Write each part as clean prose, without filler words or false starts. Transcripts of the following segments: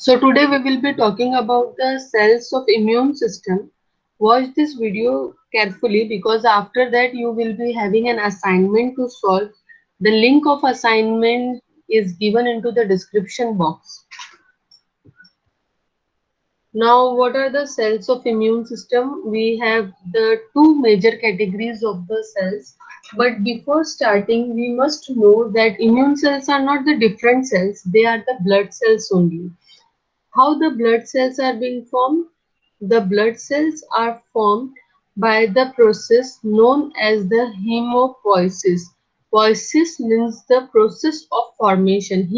So today we will be talking about the cells of immune system. Watch this video carefully because after that you will be having an assignment to solve. The link of assignment is given into the description box. Now, what are the cells of immune system? We have the two major categories of the cells. But before starting, we must know that immune cells are not the different cells. They are the blood cells only. How the blood cells are being formed? The blood cells are formed by the process known as the hemopoiesis. Poiesis means the process of formation.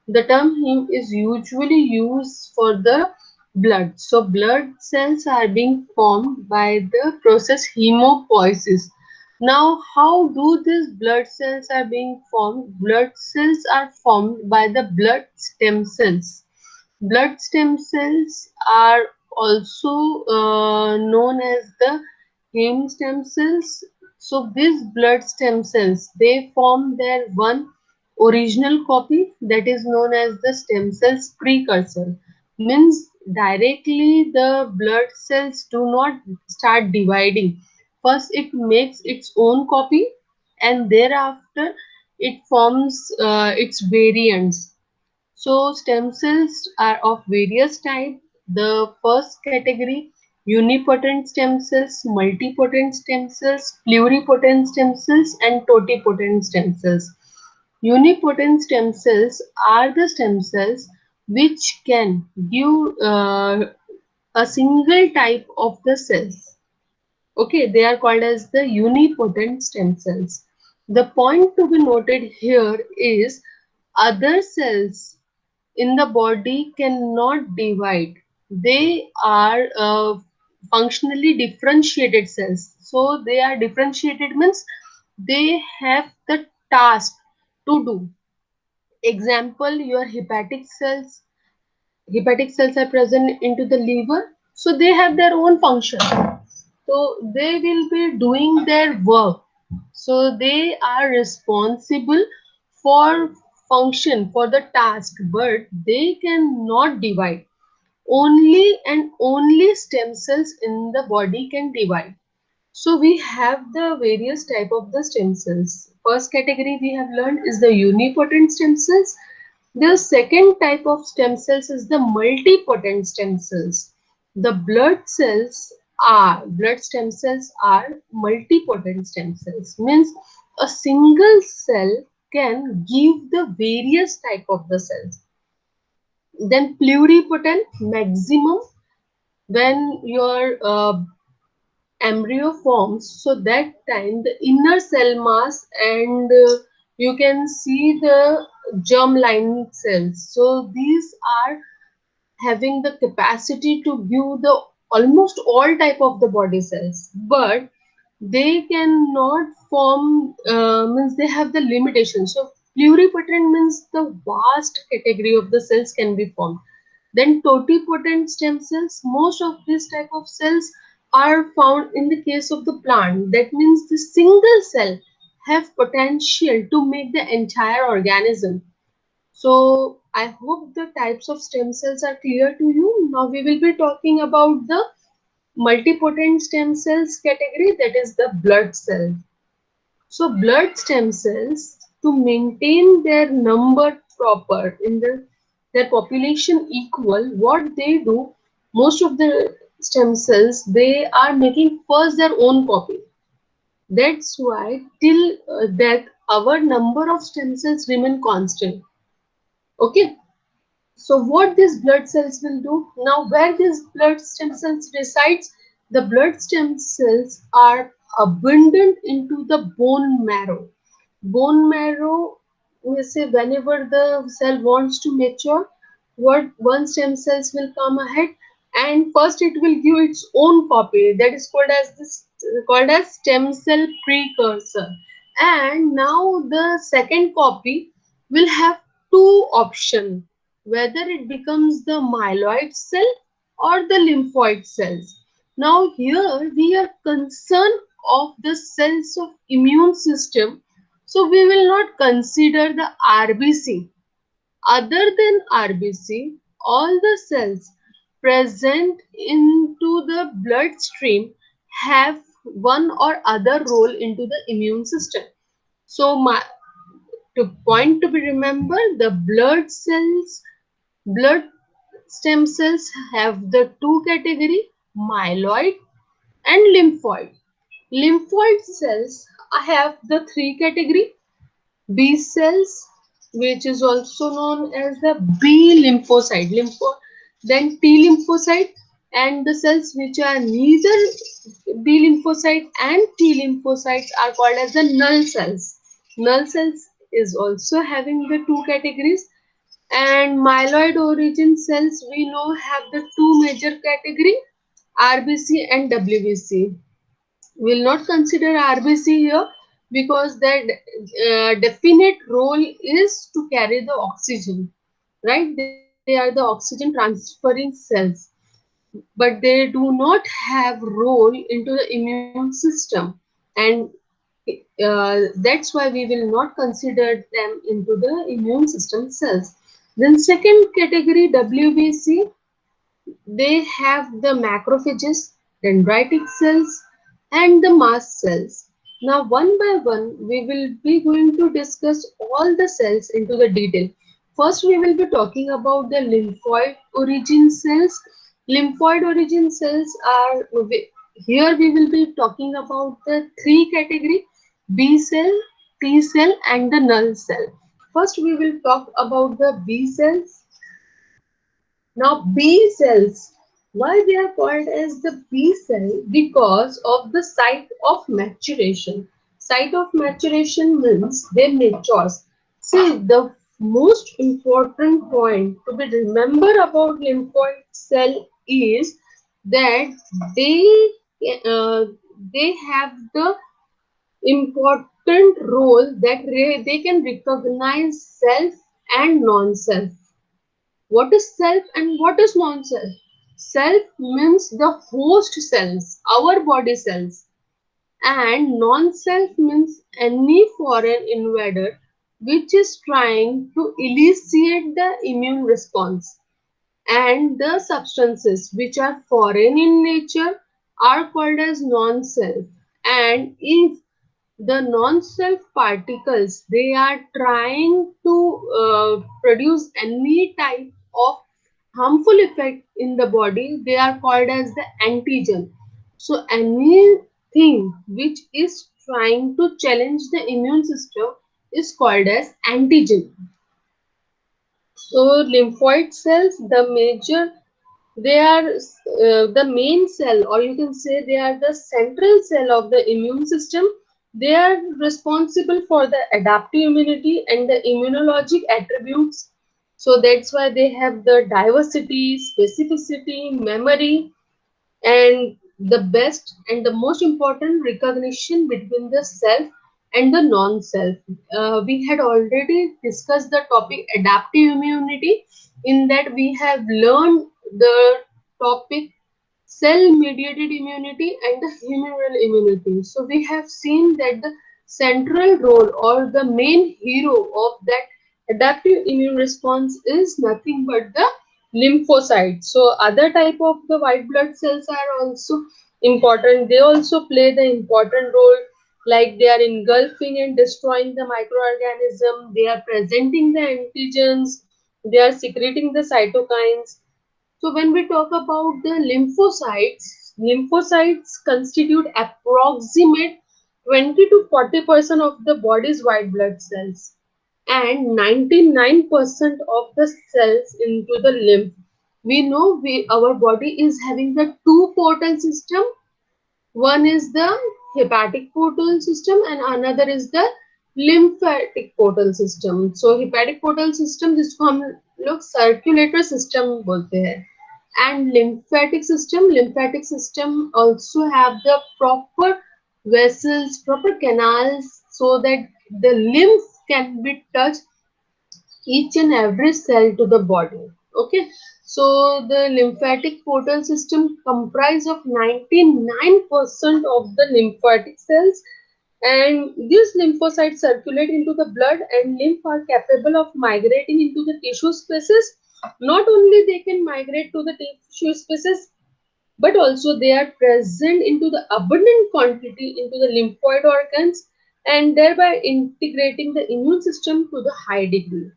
The term hem is usually used for the blood. So blood cells are being formed by the process hemopoiesis. Now, how do these blood cells are being formed? Blood cells are formed by the blood stem cells. Blood stem cells are also known as the heme stem cells. So these blood stem cells, they form their one original copy that is known as the stem cells precursor. Means directly the blood cells do not start dividing. First it makes its own copy and thereafter it forms its variants. So stem cells are of various types. The first category, unipotent stem cells, multipotent stem cells, pluripotent stem cells, and totipotent stem cells. Unipotent stem cells are the stem cells which can give a single type of the cells. Okay, they are called as the unipotent stem cells. The point to be noted here is other cells in the body cannot divide. They are functionally differentiated cells. So they are differentiated means they have the task to do. Example, your hepatic cells are present into the liver, so they have their own function. So they will be doing their work. So they are responsible for function, for the task, but they cannot divide. Only and only stem cells in the body can divide. So we have the various type of the stem cells. First category we have learned is the unipotent stem cells. The second type of stem cells is the multipotent stem cells. The blood stem cells are multipotent stem cells. Means a single cell can give the various type of the cells. Then pluripotent, maximum, when your embryo forms, so that time the inner cell mass and you can see the germ lining cells. So these are having the capacity to view the almost all type of the body cells, but they cannot form, means they have the limitation. So pluripotent means the vast category of the cells can be formed. Then totipotent stem cells, most of this type of cells are found in the case of the plant. That means the single cell have potential to make the entire organism. So I hope the types of stem cells are clear to you. Now we will be talking about the multipotent stem cells category, that is the blood cell. So blood stem cells, to maintain their number proper in their population equal, what they do, most of the stem cells, they are making first their own copy. That's why till that our number of stem cells remain constant. Okay. So what these blood cells will do? Now where these blood stem cells resides? The blood stem cells are abundant into the bone marrow. Bone marrow, we say whenever the cell wants to mature, what one stem cells will come ahead and first it will give its own copy, that is called as stem cell precursor. And now the second copy will have two options, whether it becomes the myeloid cell or the lymphoid cells. Now here we are concerned of the cells of immune system, so we will not consider the RBC. Other than RBC, all the cells present into the bloodstream have one or other role into the immune system. So, point to be remembered, the blood stem cells have the two category, myeloid and lymphoid. Lymphoid cells have the three category, B cells, which is also known as the B lymphocyte, then T lymphocyte, and the cells which are neither B lymphocyte and T lymphocytes are called as the null cells. Null cells is also having the two categories, and myeloid origin cells we know have the two major category, RBC and WBC. Will not consider RBC here because their definite role is to carry the oxygen, right? They are the oxygen transferring cells, but they do not have role into the immune system, and that's why we will not consider them into the immune system cells. Then second category, WBC, they have the macrophages, dendritic cells, and the mast cells. Now, one by one, we will be going to discuss all the cells into the detail. First, we will be talking about the lymphoid origin cells. Lymphoid origin cells are, here we will be talking about the three category, B cell, T cell, and the null cell. First, we will talk about the B cells. Now, B cells, why they are called as the B cell? Because of the site of maturation. Site of maturation means they mature. See, the most important point to be remembered about lymphoid cell is that they uh, they have the important role that they can recognize self and non-self. What is self and what is non-self? Self means the host cells, our body cells, and non-self means any foreign invader which is trying to elicit the immune response. And the substances which are foreign in nature are called as non-self. And if the non-self particles they are trying to produce any type of harmful effect in the body, they are called as the antigen. So anything which is trying to challenge the immune system is called as antigen. So lymphoid cells, the major, they are the main cell, or you can say they are the central cell of the immune system. They are responsible for the adaptive immunity and the immunologic attributes. So that's why they have the diversity, specificity, memory, and the best and the most important recognition between the self and the non-self. We had already discussed the topic adaptive immunity. In that, we have learned the topic cell mediated immunity and the humoral immunity. So we have seen that the central role or the main hero of that adaptive immune response is nothing but the lymphocytes. So other type of the white blood cells are also important. They also play the important role, like they are engulfing and destroying the microorganism, they are presenting the antigens, they are secreting the cytokines. So when we talk about the lymphocytes, lymphocytes constitute approximate 20 to 40% of the body's white blood cells and 99% of the cells into the lymph. We know our body is having the two portal system. One is the hepatic portal system and another is the lymphatic portal system. So hepatic portal system जिसको हम लोग circulatory system बोलते हैं, and lymphatic system also have the proper vessels, proper canals, so that the lymph can be touched each and every cell to the body. Okay, so the lymphatic portal system comprise of 99% of the lymphatic cells And these lymphocytes circulate into the blood, and lymph are capable of migrating into the tissue spaces. Not only they can migrate to the tissue spaces, but also they are present into the abundant quantity into the lymphoid organs, and thereby integrating the immune system to the high degree.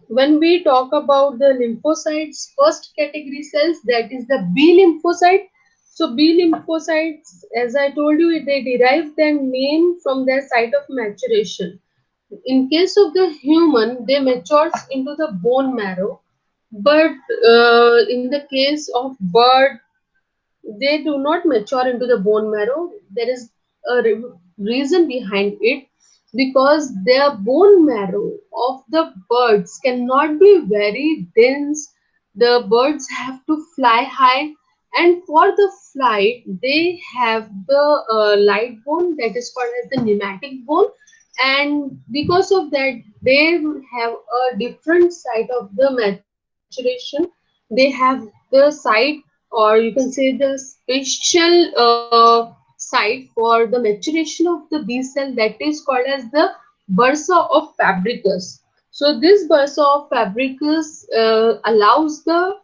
When we talk about the lymphocytes, first category cells, that is the B lymphocyte. So B lymphocytes, as I told you, they derive their name from their site of maturation. In case of the human, they matures into the bone marrow, but in the case of bird, they do not mature into the bone marrow. There is a reason behind it, because their bone marrow of the birds cannot be very dense. The birds have to fly high, and for the flight they have the light bone, that is called as the pneumatic bone, and because of that they have a different site of the maturation. They have the site, or you can say the special site for the maturation of the B cell, that is called as the bursa of fabricus. So this bursa of fabricus allows the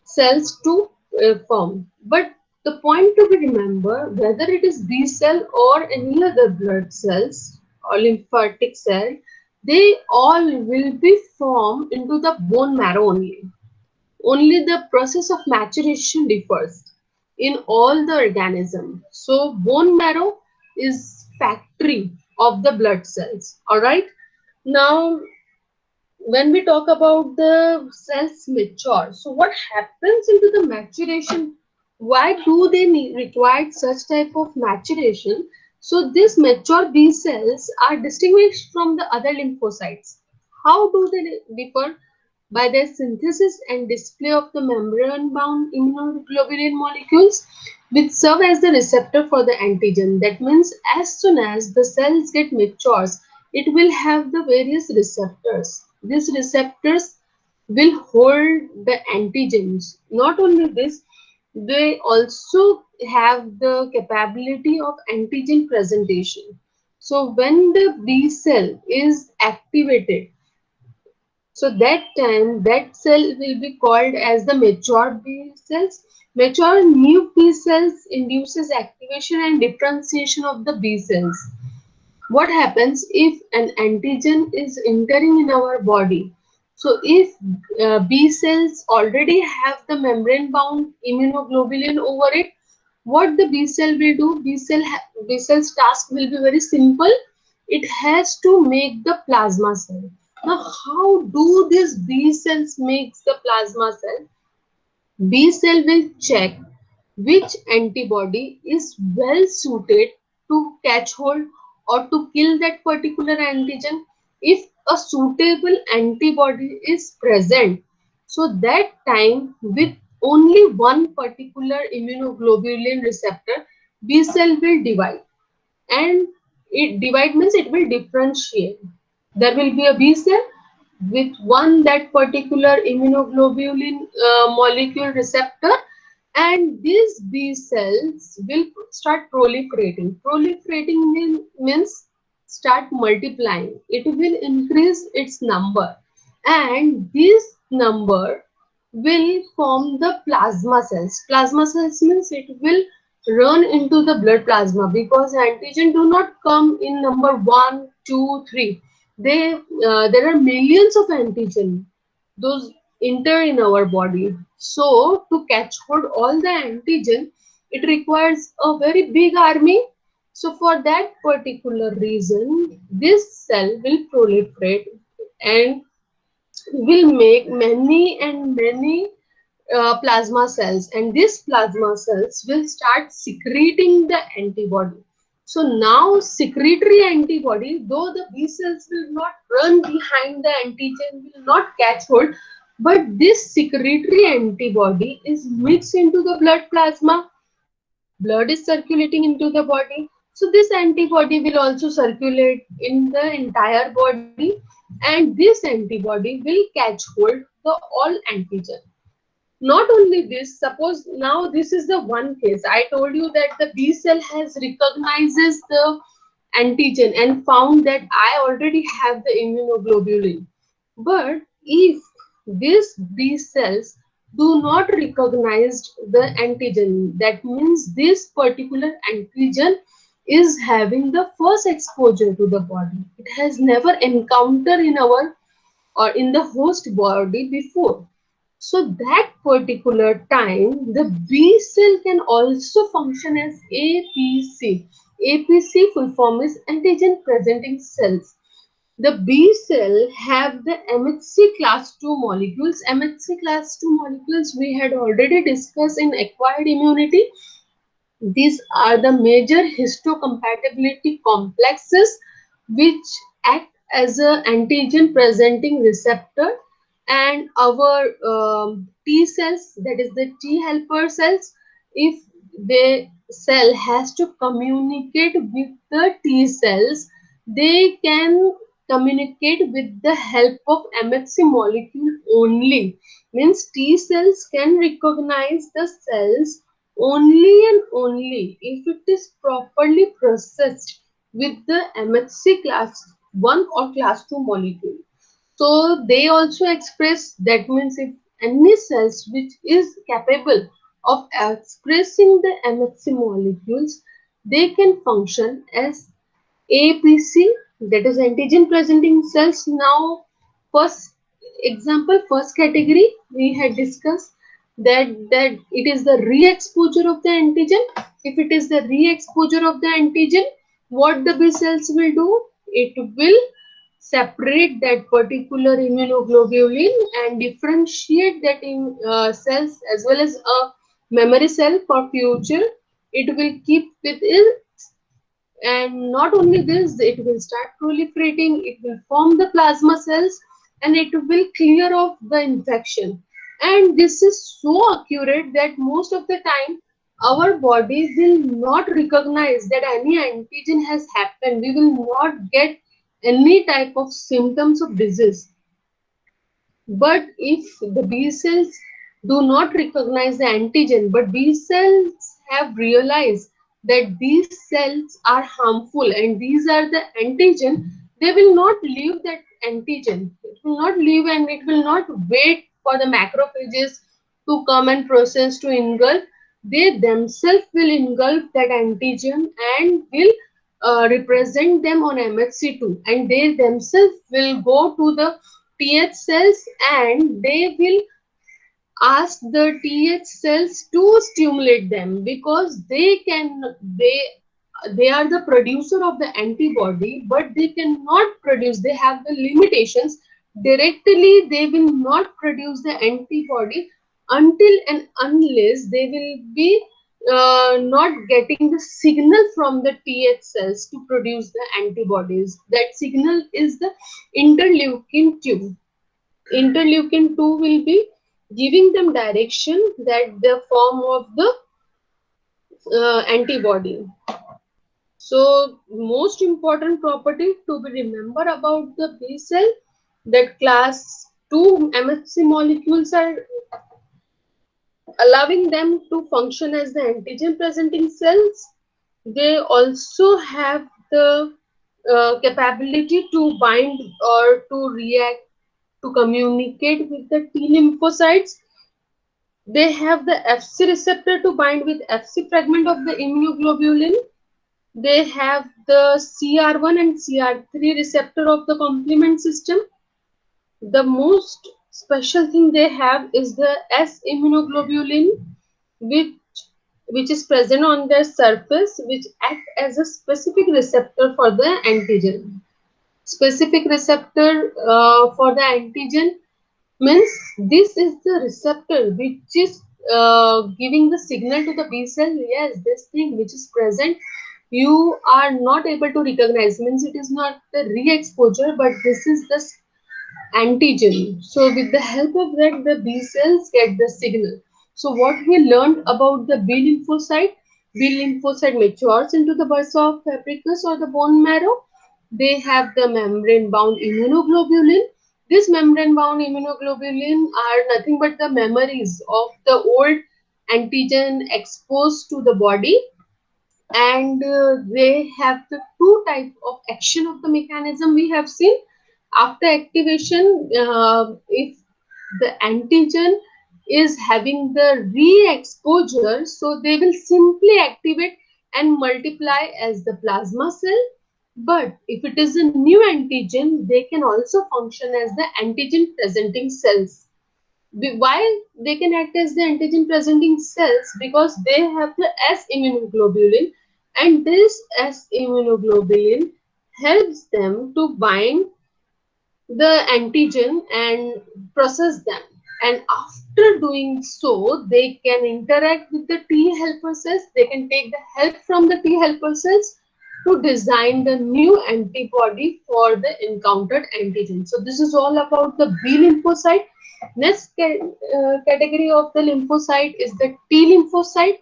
cells to form. But the point to be remembered, whether it is B cell or any other blood cells or lymphatic cell, they all will be formed into the bone marrow only. Only the process of maturation differs in all the organism. So bone marrow is factory of the blood cells. All right. Now, when we talk about the cells mature, so what happens into the maturation? Why do they require such type of maturation? So these mature B cells are distinguished from the other lymphocytes. How do they differ? By their synthesis and display of the membrane-bound immunoglobulin molecules, which serve as the receptor for the antigen. That means as soon as the cells get matures, it will have the various receptors. These receptors will hold the antigens. Not only this, they also have the capability of antigen presentation. So when the B cell is activated, so that time that cell will be called as the mature B cells. Mature new B cells induces activation and differentiation of the B cells. What happens if an antigen is entering in our body? So if B cells already have the membrane bound immunoglobulin over it, what the B cell will do? B cell's task will be very simple. It has to make the plasma cell. Now, how do these B cells make the plasma cell? B cell will check which antibody is well suited to catch hold or to kill that particular antigen. If a suitable antibody is present, so that time with only one particular immunoglobulin receptor, B cell will divide, and it divide means it will differentiate. There will be a B cell with one that particular immunoglobulin molecule receptor, and these B cells will start proliferating. Proliferating means start multiplying. It will increase its number, and this number will form the plasma cells. Plasma cells means it will run into the blood plasma, because antigen do not come in number 1, 2, 3. There are millions of antigen. Those enter in our body. So to catch hold all the antigen, it requires a very big army. So for that particular reason, this cell will proliferate and will make many and many plasma cells, and these plasma cells will start secreting the antibody. So now secretory antibody, though the B cells will not run behind the antigen, will not catch hold, but this secretory antibody is mixed into the blood plasma. Blood is circulating into the body. So this antibody will also circulate in the entire body, and this antibody will catch hold the all antigen. Not only this, suppose now this is the one case. I told you that the B cell has recognizes the antigen and found that I already have the immunoglobulin. But if these B cells do not recognize the antigen, that means this particular antigen is having the first exposure to the body. It has never encountered in our or in the host body before. So that particular time, the B cell can also function as APC. APC full form is antigen presenting cells. The B cell have the MHC class 2 molecules. MHC class 2 molecules we had already discussed in acquired immunity. These are the major histocompatibility complexes which act as a antigen presenting receptor, and our T cells, that is the T helper cells, if the cell has to communicate with the T cells, they can communicate with the help of MHC molecule only. Means T cells can recognize the cells only and only if it is properly processed with the MHC class 1 or class 2 molecule. So they also express, that means if any cells which is capable of expressing the MHC molecules, they can function as APC, that is antigen presenting cells. Now, first example, first category we had discussed that it is the re-exposure of the antigen. If it is the re-exposure of the antigen, what the B cells will do? It will separate that particular immunoglobulin and differentiate that in cells as well as a memory cell for future. It will keep with it, and not only this, it will start proliferating, it will form the plasma cells, and it will clear off the infection. And this is so accurate that most of the time our body will not recognize that any antigen has happened. We will not get any type of symptoms of disease. But if the B cells do not recognize the antigen, but B cells have realized that these cells are harmful and these are the antigen, they will not leave that antigen. It will not leave and it will not wait for the macrophages to come and process to engulf. They themselves will engulf that antigen and will represent them on MHC2, and they themselves will go to the TH cells and they will ask the TH cells to stimulate them, because they are the producer of the antibody, but they cannot produce, they have the limitations. Directly they will not produce the antibody until and unless they will be not getting the signal from the TH cells to produce the antibodies. That signal is the interleukin 2. Interleukin 2 will be giving them direction that the form of the antibody. So most important property to be remembered about the B cell, that class 2 MHC molecules are allowing them to function as the antigen presenting cells. They also have the capability to bind or to react, to communicate with the T lymphocytes. They have the Fc receptor to bind with Fc fragment of the immunoglobulin. They have the CR1 and CR3 receptor of the complement system. The most special thing they have is the S immunoglobulin, which which is present on their surface, which act as a specific receptor for the antigen. Specific receptor for the antigen means this is the receptor which is giving the signal to the B cell. Yes, this thing which is present, you are not able to recognize. Means it is not the re-exposure, but this is the antigen. So with the help of that, the B cells get the signal. So what we learned about the B lymphocyte, B lymphocyte matures into the bursa of fabricus or the bone marrow. They have the membrane bound immunoglobulin. This membrane-bound immunoglobulin are nothing but the memories of the old antigen exposed to the body, and they have the two type of action of the mechanism we have seen. After activation, if the antigen is having the re-exposure, so they will simply activate and multiply as the plasma cell. But if it is a new antigen, they can also function as the antigen presenting cells. Why they can act as the antigen presenting cells? Because they have the S immunoglobulin, and this S immunoglobulin helps them to bind the antigen and process them, and after doing so they can interact with the T helper cells. They can take the help from the T helper cells to design the new antibody for the encountered antigen. So this is all about the B lymphocyte. Next category of the lymphocyte is the T lymphocyte.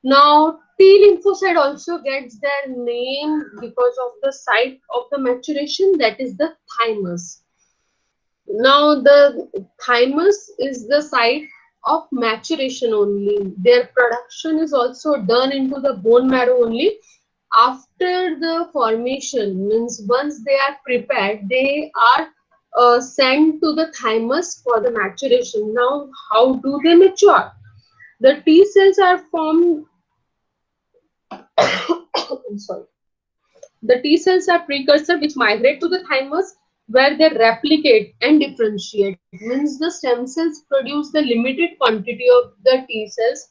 Now T lymphocyte also gets their name because of the site of the maturation, that is the thymus. Now the thymus is the site of maturation only. Their production is also done into the bone marrow only. After the formation, means once they are prepared, they are sent to the thymus for the maturation. Now, how do they mature? The T cells are formed. Sorry. The T cells are precursor which migrate to the thymus, where they replicate and differentiate. Means the stem cells produce the limited quantity of the T cells,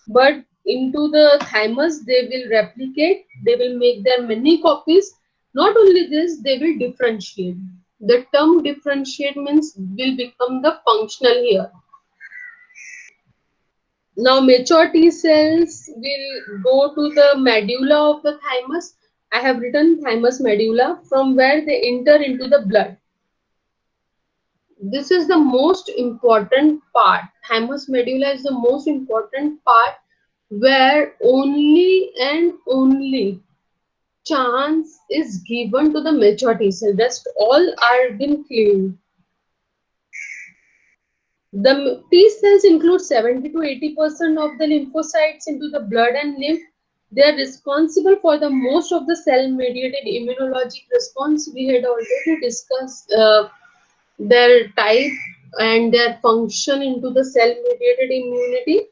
but into the thymus they will replicate, they will make their many copies. Not only this, they will differentiate. The term differentiate means will become the functional here. Now mature T cells will go to the medulla of the thymus. I have written thymus medulla, from where they enter into the blood. This is the most important part. Thymus medulla is the most important part, where only and only chance is given to the mature T cell. Rest all are been cleaned. The T cells include 70 to 80% of the lymphocytes into the blood and lymph. They are responsible for the most of the cell-mediated immunologic response. We had already discussed their type and their function into the cell-mediated immunity.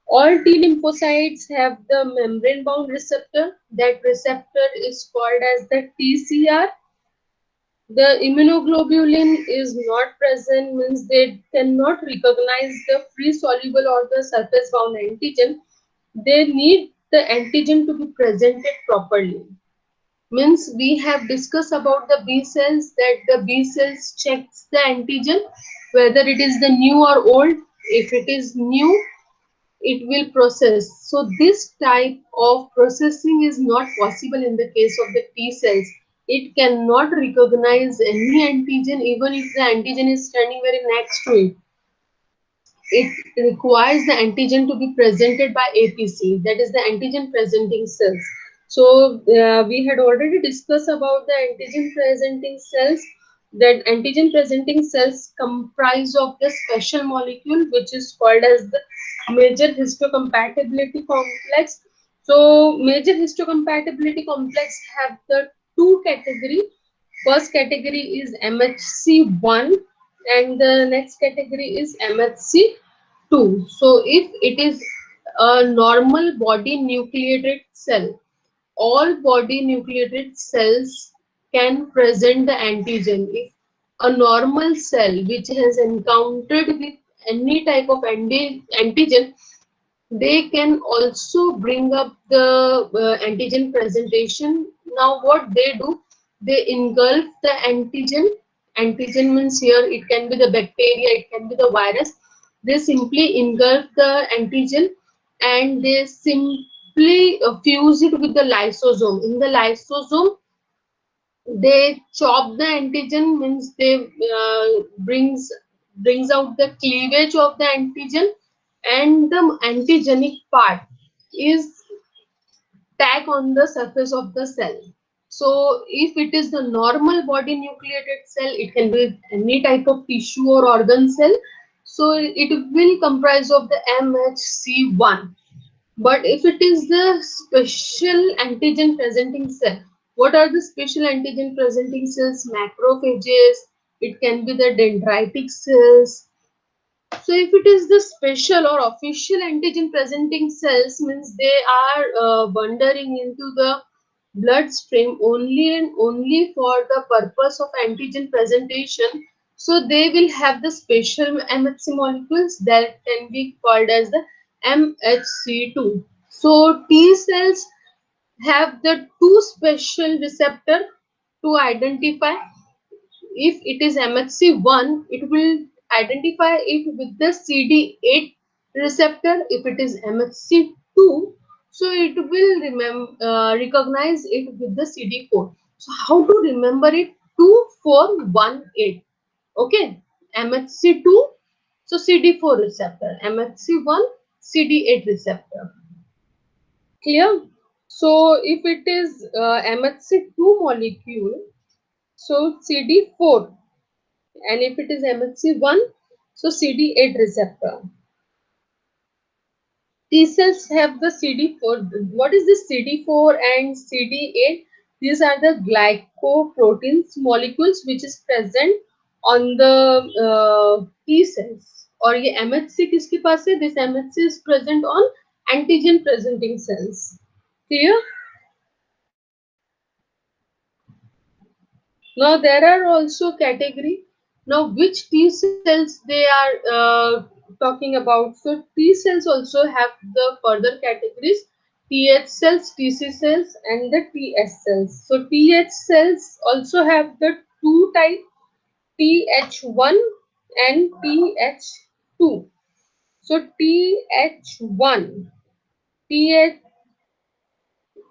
All T lymphocytes have the membrane-bound receptor. That receptor is called as the TCR. The immunoglobulin is not present, means they cannot recognize the free soluble or the surface bound antigen. They need the antigen to be presented properly. Means we have discussed about the B cells, that the B cells checks the antigen whether it is the new or old. If it is new, it will process. So this type of processing is not possible in the case of the T cells. It cannot recognize any antigen even if the antigen is standing very next to it. It requires the antigen to be presented by APC, that is the antigen presenting cells. So we had already discussed about the antigen presenting cells, that antigen presenting cells comprise of the special molecule which is called as the major histocompatibility complex. So major histocompatibility complex have the two category. First category is MHC1 and the next category is MHC2. So if it is a normal body nucleated cell, all body nucleated cells can present the antigen. If a normal cell which has encountered with any type of antigen, they can also bring up the antigen presentation. Now what they do, they engulf the antigen. Antigen means here it can be the bacteria, it can be the virus. They simply engulf the antigen and they simply fuse it with the lysosome. In the lysosome, they chop the antigen, means they brings out the cleavage of the antigen, and the antigenic part is tagged on the surface of the cell. So if it is the normal body nucleated cell, it can be any type of tissue or organ cell. So it will comprise of the MHC1. But if it is the special antigen presenting cell, what are the special antigen presenting cells? Macrophages, it can be the dendritic cells. So if it is the special or official antigen presenting cells, means they are wandering into the bloodstream only and only for the purpose of antigen presentation. So they will have the special MHC molecules that can be called as the MHC2. So T cells have the two special receptor to identify. If it is MHC1, it will identify it with the CD8 receptor. If it is MHC2, so it will recognize it with the CD4. So how to remember it? 2418. Okay, MHC2, so CD4 receptor, MHC1, CD8 receptor. Clear? So if it is MHC2 molecule, so CD4, and if it is MHC1, so CD8 receptor. T cells have the CD4. What is this CD4 and CD8? These are the glycoproteins molecules which is present on the T cells. और ये MHC किसके पास है? This MHC is present on antigen presenting cells. Clear? Now there are also category. Now which T cells they are talking about? So T cells also have the further categories: TH cells, TC cells, and the TS cells. So TH cells also have the two type, TH1 and TH2. So TH1, TH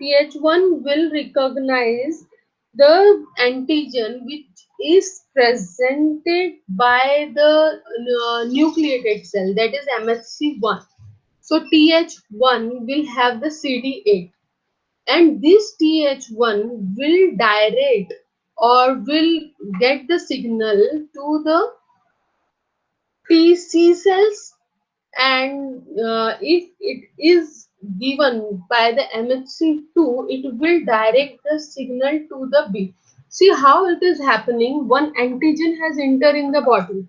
TH1 will recognize the antigen which is presented by the nucleated cell, that is MHC1. So TH1 will have the CD8, and this TH1 will direct or will get the signal to the TC cells, and if it is given by the MHC2, it will direct the signal to the B. See how it is happening. One antigen has entered in the body.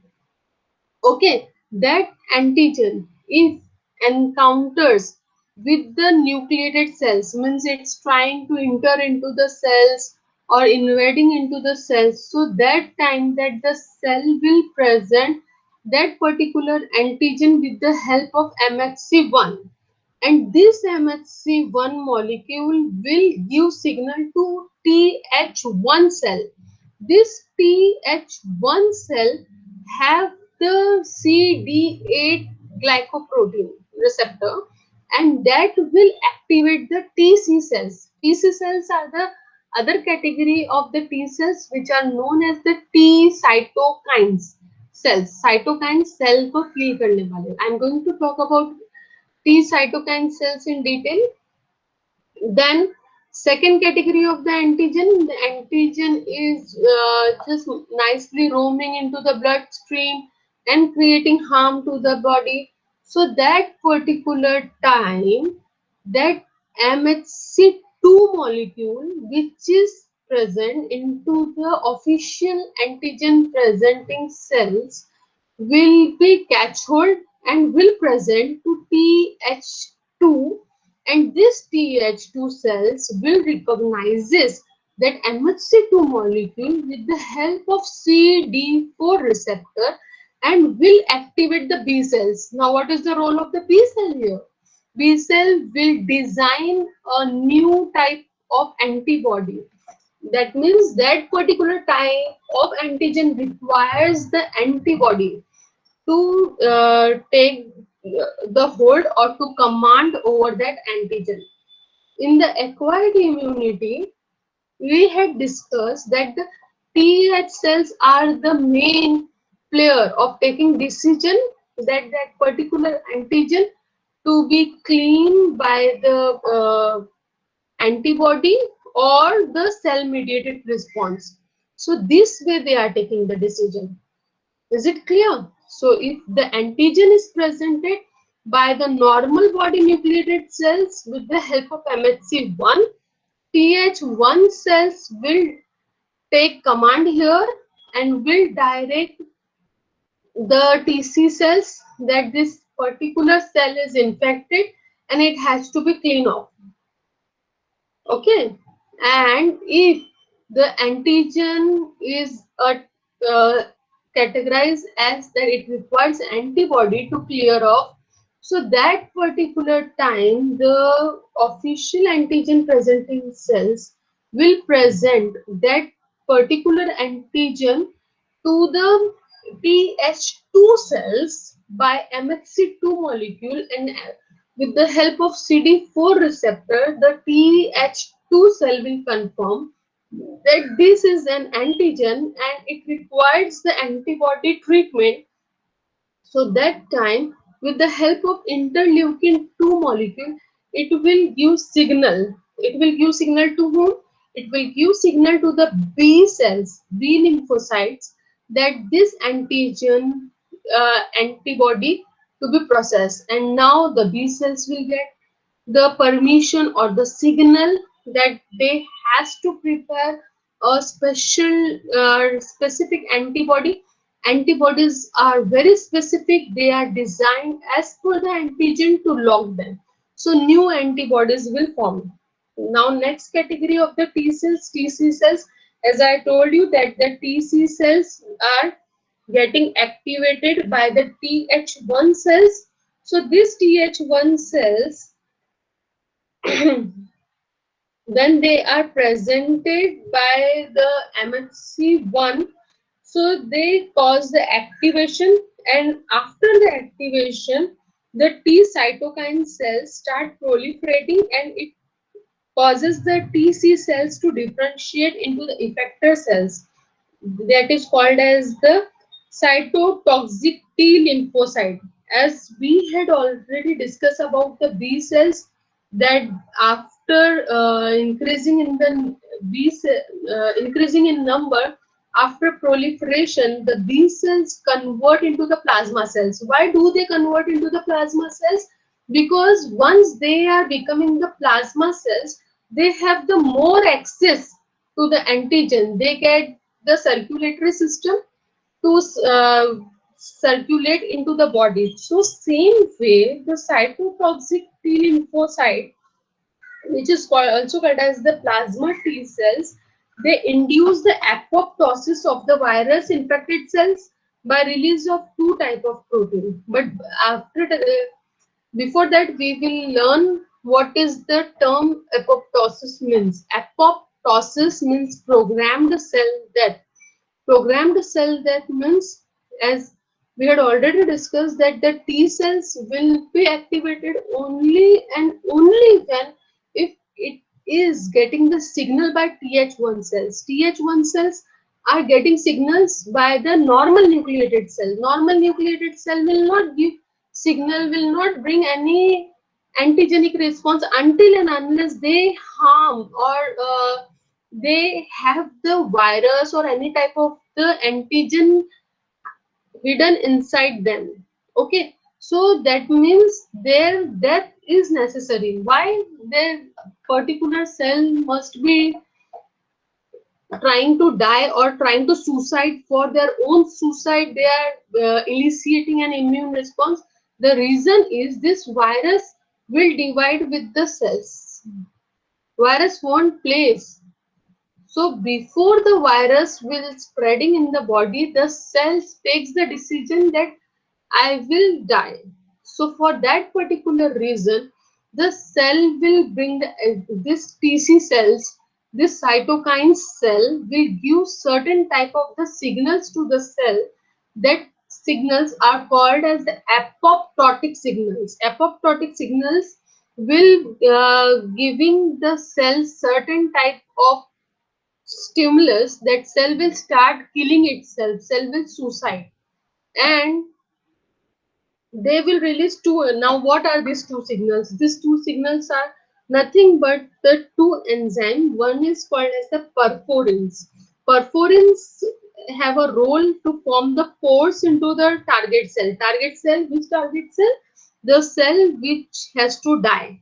Okay, that antigen, if encounters with the nucleated cells, means it's trying to enter into the cells or invading into the cells. So that time that the cell will present that particular antigen with the help of MHC1, and this MHC1 molecule will give signal to TH1 cell. This TH1 cell have the CD8 glycoprotein receptor, and that will activate the TC cells. TC cells are the other category of the T cells which are known as the T cytokines cells. Cytokines cell को kill करने वाले. I am going to talk about T cytokine cells in detail. Then second category of the antigen is just nicely roaming into the bloodstream and creating harm to the body. So that particular time, that MHC2 molecule which is present into the official antigen presenting cells will be catch hold and will present to TH2, and this TH2 cells will recognizes that MHC2 molecule with the help of CD4 receptor and will activate the B cells. Now what is the role of the B cell here? B cell will design a new type of antibody. That means that particular type of antigen requires the antibody to take the hold or to command over that antigen. In the acquired immunity, we had discussed that the TH cells are the main player of taking decision that that particular antigen to be cleaned by the antibody or the cell mediated response. So this way they are taking the decision. Is it clear? So if the antigen is presented by the normal body nucleated cells with the help of MHC1, Th1 cells will take command here and will direct the TC cells that this particular cell is infected and it has to be cleaned off. Okay, and if the antigen is categorized as that it requires antibody to clear off, so that particular time the official antigen presenting cells will present that particular antigen to the Th2 cells by MHC2 molecule, and with the help of CD4 receptor, the Th2 cell will confirm that this is an antigen and it requires the antibody treatment. So that time, with the help of interleukin 2 molecule, it will give signal. It will give signal to whom? It will give signal to the B cells, B lymphocytes, that this antigen antibody to be processed. And now the B cells will get the permission or the signal that they has to prepare a specific antibody. Antibodies are very specific. They are designed as per the antigen to lock them. So new antibodies will form. Now next category of the T cells, TC cells, as I told you that the TC cells are getting activated by the Th1 cells. So these Th1 cells when they are presented by the MHC1, so they cause the activation, and after the activation, the T cytokine cells start proliferating and it causes the TC cells to differentiate into the effector cells. That is called as the cytotoxic T lymphocyte. As we had already discussed about the B cells, that after increasing in the increasing in number, after proliferation, the B cells convert into the plasma cells. Why do they convert into the plasma cells? Because once they are becoming the plasma cells, they have the more access to the antigen. They get the circulatory system to circulate into the body. So same way, the cytotoxic T lymphocyte, which is also called as the plasma T cells, they induce the apoptosis of the virus infected cells by release of two type of protein. But after before that, we will learn what is the term apoptosis means. Apoptosis means programmed cell death. Programmed cell death means, as we had already discussed, that the T cells will be activated only and only when if it is getting the signal by Th1 cells. Th1 cells are getting signals by the normal nucleated cell. Normal nucleated cell will not give signal, will not bring any antigenic response until and unless they harm or they have the virus or any type of the antigen hidden inside them. Okay, so that means their death is necessary. Why? Their particular cell must be trying to die or trying to suicide. For their own suicide, they are initiating an immune response. The reason is this virus will divide with the cells. Virus won't place. So before the virus will spreading in the body, the cells takes the decision that I will die. So for that particular reason, the cell will bring this TC cells, this cytokine cell will give certain type of the signals to the cell. That signals are called as the apoptotic signals. Apoptotic signals will giving the cell certain type of stimulus that cell will start killing itself, cell will suicide, and they will release two. Now what are these two signals? These two signals are Nothing but the two enzymes. One is called as the perforins. Perforins have a role to form the pores into the target cell. Target cell, which target cell? The cell which has to die,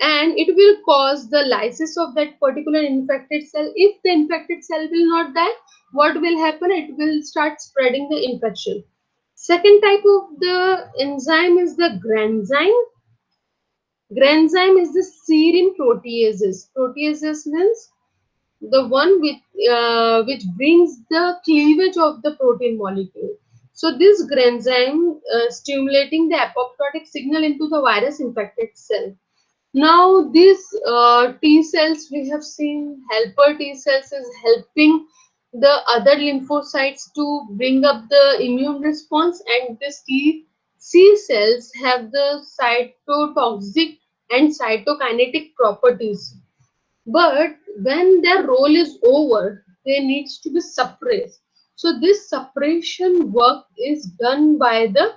and it will cause the lysis of that particular infected cell. If the infected cell will not die, what will happen? It will start spreading the infection. Second type of the enzyme is the granzyme. Granzyme is the serine proteases. Proteases means the one which brings the cleavage of the protein molecule. So this granzyme stimulating the apoptotic signal into the virus infected cell. Now these T cells we have seen, helper T cells is helping the other lymphocytes to bring up the immune response, and these C cells have the cytotoxic and cytokinetic properties. But when their role is over, they needs to be suppressed. So this suppression work is done by the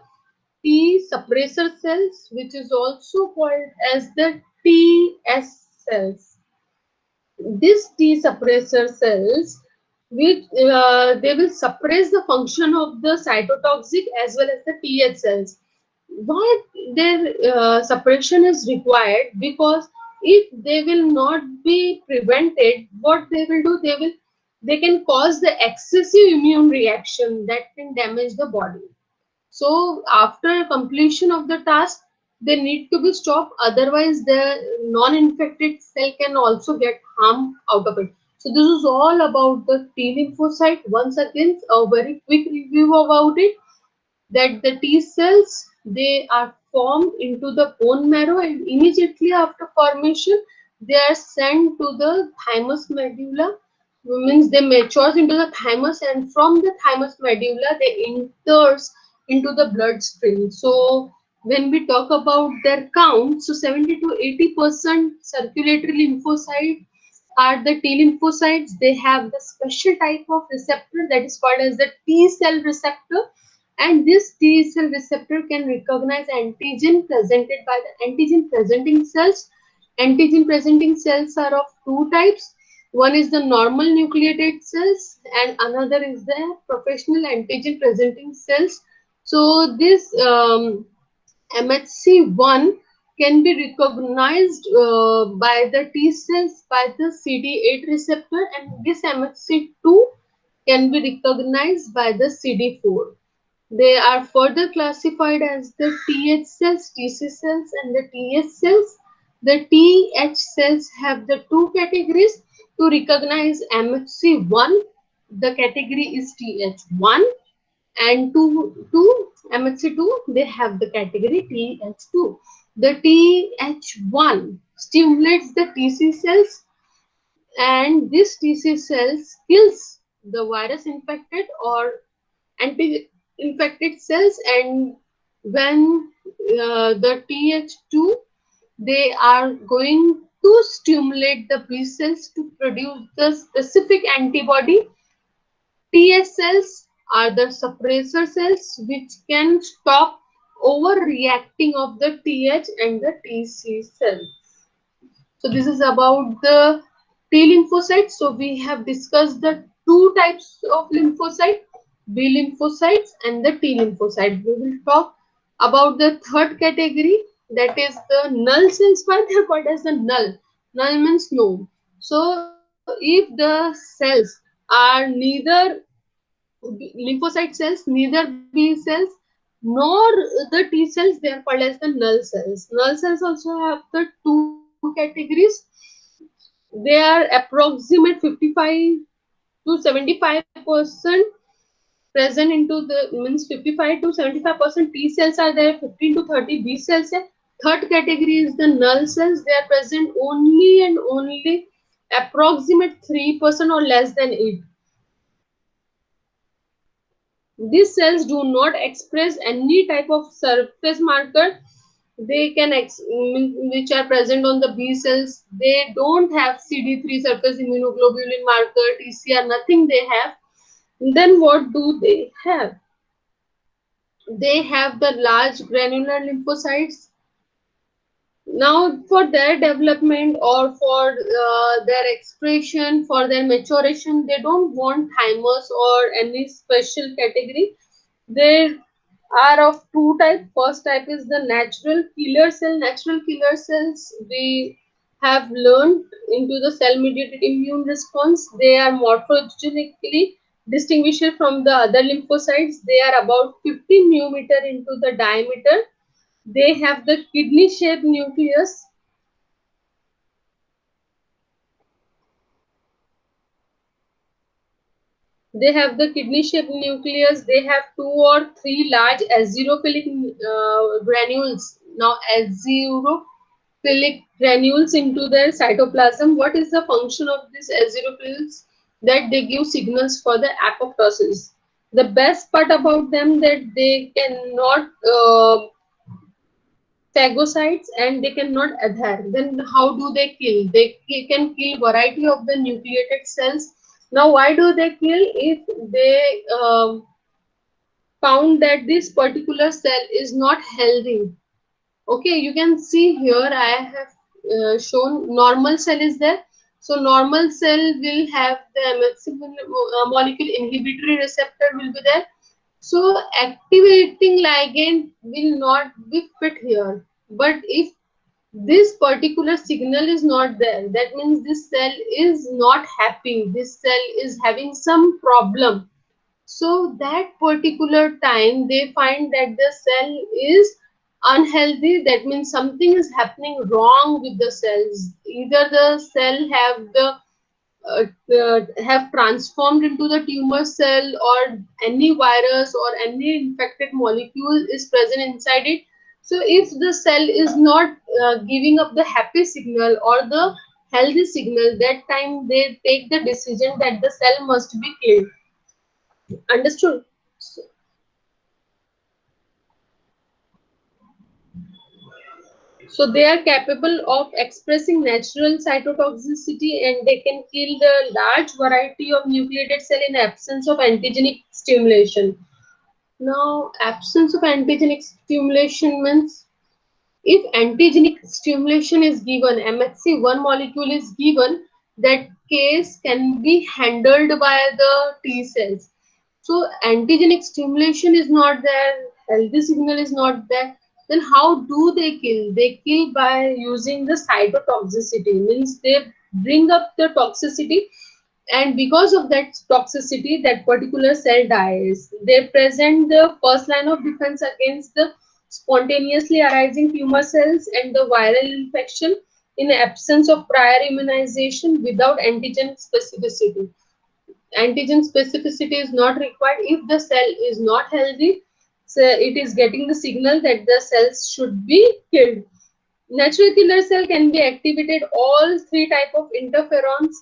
T suppressor cells, which is also called as the TS cells. These T suppressor cells, which they will suppress the function of the cytotoxic as well as the TH cells. Why their suppression is required? Because if they will not be prevented, what they will do? They can cause the excessive immune reaction that can damage the body. So after completion of the task, they need to be stopped. Otherwise, the non-infected cell can also get harm out of it. So this is all about the T lymphocyte. Once again, a very quick review about it, that the T cells, they are formed into the bone marrow, and immediately after formation they are sent to the thymus medulla, means they matures into the thymus, and from the thymus medulla they enters into the bloodstream. So when we talk about their count, so 70 to 80% circulatory lymphocytes are the T lymphocytes. They have the special type of receptor that is called as the T cell receptor, and this T cell receptor can recognize antigen presented by the antigen presenting cells. Antigen presenting cells are of two types. One is the normal nucleated cells and another is the professional antigen presenting cells. So this MHC1 can be recognized by the T cells by the CD8 receptor, and this MHC2 can be recognized by the CD4. They are further classified as the TH cells, TC cells, and the TS cells. The TH cells have the two categories to recognize MHC1. The category is TH1, and to MHC2 they have the category TH2. The TH1 stimulates the TC cells, and this TC cells kills the virus infected or anti-infected cells, and when the TH2, they are going to stimulate the B cells to produce the specific antibody. TS cells are the suppressor cells which can stop overreacting of the TH and the TC cells. So this is about the T lymphocytes. So we have discussed the two types of lymphocyte, B lymphocytes and the T lymphocyte. We will talk about the third category, that is the null cells. Why they are called as the null? Null means no. So if the cells are neither lymphocyte cells, neither B cells nor the T cells, they are called as the null cells. Null cells also have the two categories. They are approximate 55 to 75% present into the, means 55 to 75% T cells are there, 15 to 30 B cells are. Third category is the null cells. They are present only and only approximate 3% or less than 8. These cells do not express any type of surface marker. They can which are present on the B cells. They don't have CD3 surface immunoglobulin marker, TCR, nothing they have. Then what do they have? They have the large granular lymphocytes. Now, for their development or for their expression, for their maturation, they don't want thymers or any special category. They are of two types. First type is the natural killer cell. Natural killer cells we have learned into the cell-mediated immune response. They are morphologically distinguished from the other lymphocytes. They are about 50 μm into the diameter. They have the kidney-shaped nucleus. They have the kidney-shaped nucleus. They have two or three large azerophilic granules. Now, azerophilic granules into their cytoplasm. What is the function of these azerophils? That they give signals for the apoptosis. The best part about them that they cannot phagocytes and they cannot adhere. Then how do they kill? They can kill variety of the nucleated cells. Now, why do they kill? If they found that this particular cell is not healthy. Okay, you can see here I have shown normal cell is there. So normal cell will have the MHC molecule inhibitory receptor will be there. So activating ligand will not be fit here. But if this particular signal is not there, that means this cell is not happy. This cell is having some problem. So that particular time they find that the cell is unhealthy. That means something is happening wrong with the cells. Either the cell have transformed into the tumor cell, or any virus or any infected molecule is present inside it. So if the cell is not giving up the happy signal or the healthy signal, that time they take the decision that the cell must be killed. Understood? So they are capable of expressing natural cytotoxicity, and they can kill the large variety of nucleated cell in absence of antigenic stimulation. Now, absence of antigenic stimulation means if antigenic stimulation is given, MHC1 molecule is given, that case can be handled by the T cells. So antigenic stimulation is not there, healthy signal is not there. Then how do they kill? They kill by using the cytotoxicity, means they bring up the toxicity, and because of that toxicity that particular cell dies. They present the first line of defense against the spontaneously arising tumor cells and the viral infection in absence of prior immunization without antigen specificity. Antigen specificity is not required if the cell is not healthy. So it is getting the signal that the cells should be killed. Natural killer cell can be activated all three type of interferons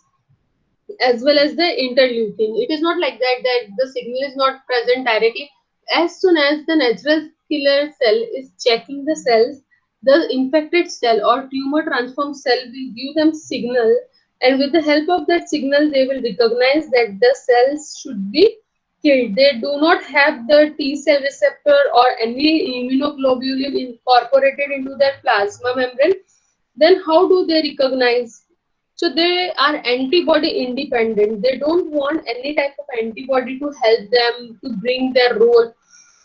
as well as the interleukin. It is not like that the signal is not present directly. As soon as the natural killer cell is checking the cells, the infected cell or tumor transformed cell will give them signal, and with the help of that signal, they will recognize that the cells should be killed. They do not have the T cell receptor or any immunoglobulin incorporated into their plasma membrane. Then how do they recognize? So they are antibody independent. They don't want any type of antibody to help them to bring their role.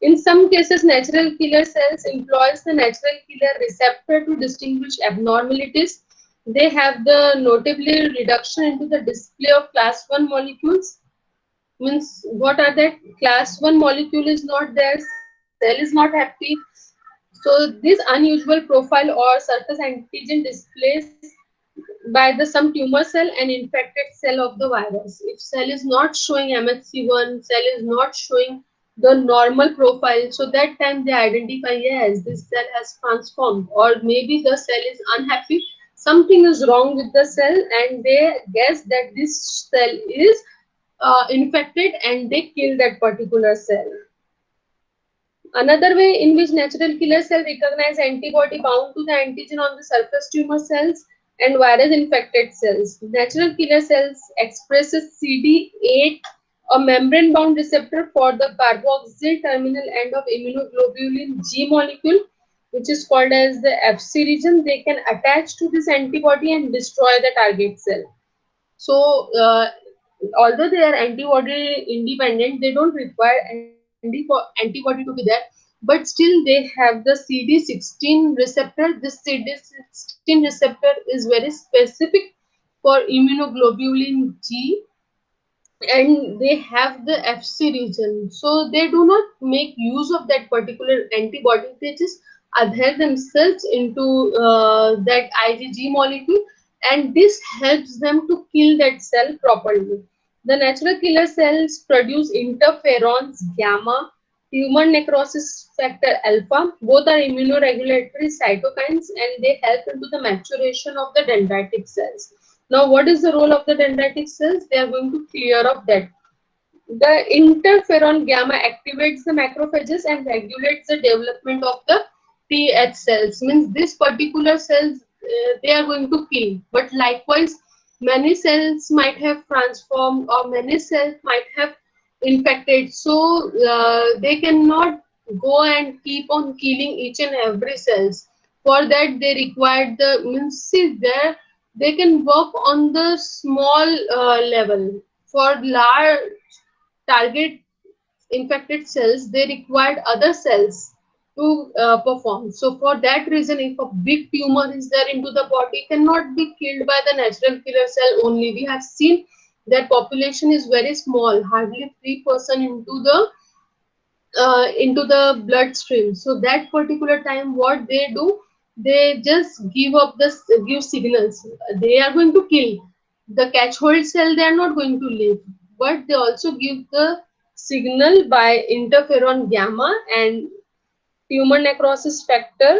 In some cases, natural killer cells employs the natural killer receptor to distinguish abnormalities. They have the notably reduction into the display of class 1 molecules. Means what are that? Class 1 molecule is not there, cell is not happy. So this unusual profile or surface antigen displays by the some tumor cell and infected cell of the virus. If cell is not showing MHC1, cell is not showing the normal profile, so that time they identify, yes, this cell has transformed, or maybe the cell is unhappy, something is wrong with the cell, and they guess that this cell is infected, and they kill that particular cell. Another way in which natural killer cell recognize antibody bound to the antigen on the surface tumor cells and virus infected cells. Natural killer cells expresses CD8, a membrane bound receptor for the carboxyl terminal end of immunoglobulin G molecule. which is called as the FC region, they can attach to this antibody and destroy the target cell. So, although they are antibody independent, they don't require antibody to be there, but still they have the CD16 receptor. This CD16 receptor is very specific for immunoglobulin G, and they have the FC region. So they do not make use of that particular antibody. They just adhere themselves into that IgG molecule, and this helps them to kill that cell properly. The natural killer cells produce interferons gamma, tumor necrosis factor alpha. Both are immunoregulatory cytokines, and they help into the maturation of the dendritic cells. Now, what is the role of the dendritic cells? They are going to clear up that. The interferon gamma activates the macrophages and regulates the development of the Th cells. Means this particular cells they are going to kill. But likewise, many cells might have transformed or many cells might have infected. So they cannot go and keep on killing each and every cells. For that, they require the means see there they can work on the small level. For large target infected cells, they required other cells to perform. So for that reason, if a big tumor is there into the body, cannot be killed by the natural killer cell only. We have seen that population is very small, hardly 3% into the bloodstream. So that particular time, what they do, they just give up the give signals. They are going to kill the catch hold cell. They are not going to live, but they also give the signal by interferon gamma and tumor necrosis factor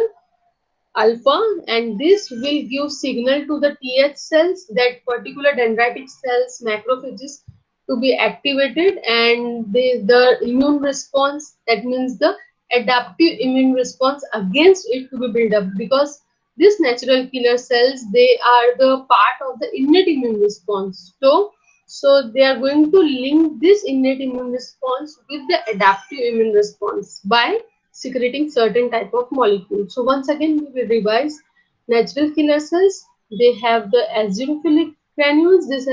alpha, and this will give signal to the Th cells, that particular dendritic cells, macrophages, to be activated, and the immune response, that means the adaptive immune response against it, to be built up, because these natural killer cells, they are the part of the innate immune response. So they are going to link this innate immune response with the adaptive immune response by secreting certain type of molecules. So once again, we will revise natural killer cells. They have the azurophilic granules. This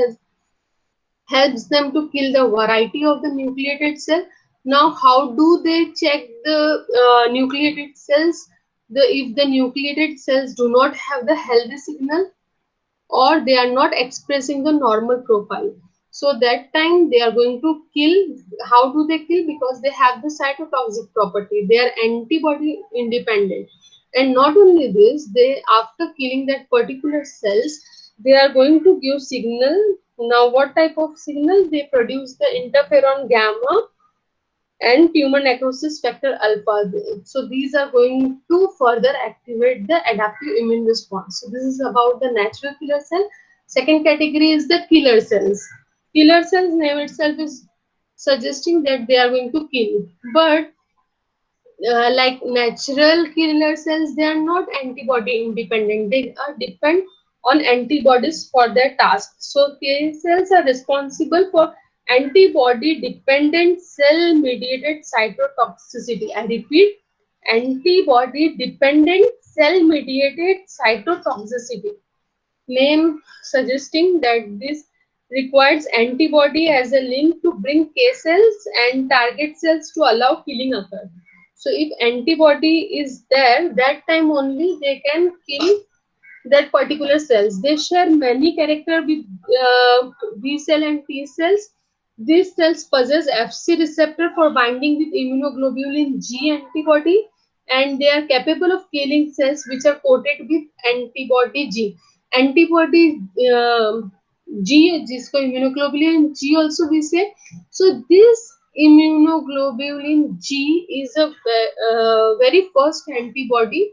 helps them to kill the variety of the nucleated cell. Now, how do they check the nucleated cells? If the nucleated cells do not have the healthy signal, or they are not expressing the normal profile, so that time they are going to kill. How do they kill? Because they have the cytotoxic property, they are antibody independent. And not only this, they, after killing that particular cells, they are going to give signal. Now what type of signal? They produce the interferon gamma and tumor necrosis factor alpha. So these are going to further activate the adaptive immune response. So this is about the natural killer cell. Second category is the killer cells. Killer cells name itself is suggesting that they are going to kill, but like natural killer cells, they are not antibody independent. They are depend on antibodies for their task. So K cells are responsible for antibody dependent cell mediated cytotoxicity. I repeat, antibody dependent cell mediated cytotoxicity. Name suggesting that this requires antibody as a link to bring K cells and target cells to allow killing occur. So if antibody is there, that time only they can kill that particular cells. They share many character with B cell and T cells. These cells possess Fc receptor for binding with immunoglobulin G antibody, and they are capable of killing cells which are coated with antibody G. Antibody G, जिसको immunoglobulin G also we say. So this immunoglobulin G is a very first antibody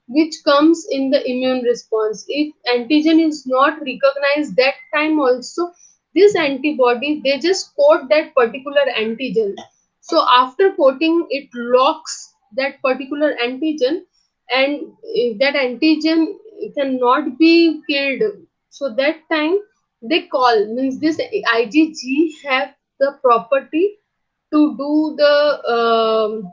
which comes in the immune response. If antigen is not recognized that time also, this antibody, they just coat that particular antigen. So after coating, it locks that particular antigen, and if that antigen cannot be killed, so that time they call, means this IgG have the property to do the